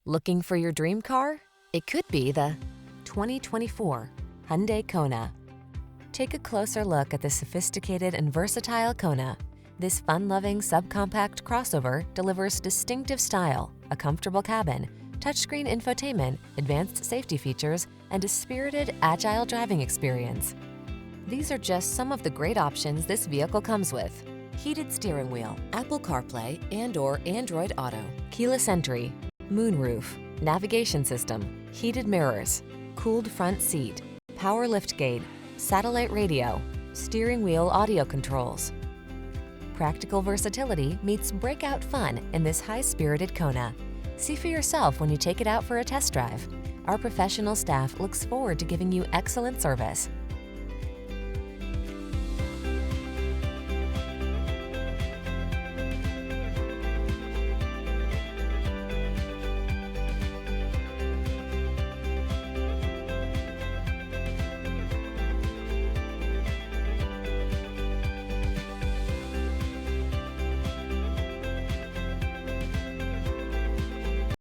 Looking for your dream car? It could be the 2024 Hyundai Kona. Take a closer look at the sophisticated and versatile Kona. This fun-loving subcompact crossover delivers distinctive style, a comfortable cabin, touchscreen infotainment, advanced safety features, and a spirited, agile driving experience. These are just some of the great options this vehicle comes with: heated steering wheel, Apple CarPlay and/or Android Auto, keyless entry, moonroof, navigation system, heated mirrors, cooled front seat, power liftgate, satellite radio, steering wheel audio controls. Practical versatility meets breakout fun in this high-spirited Kona. See for yourself when you take it out for a test drive. Our professional staff looks forward to giving you excellent service.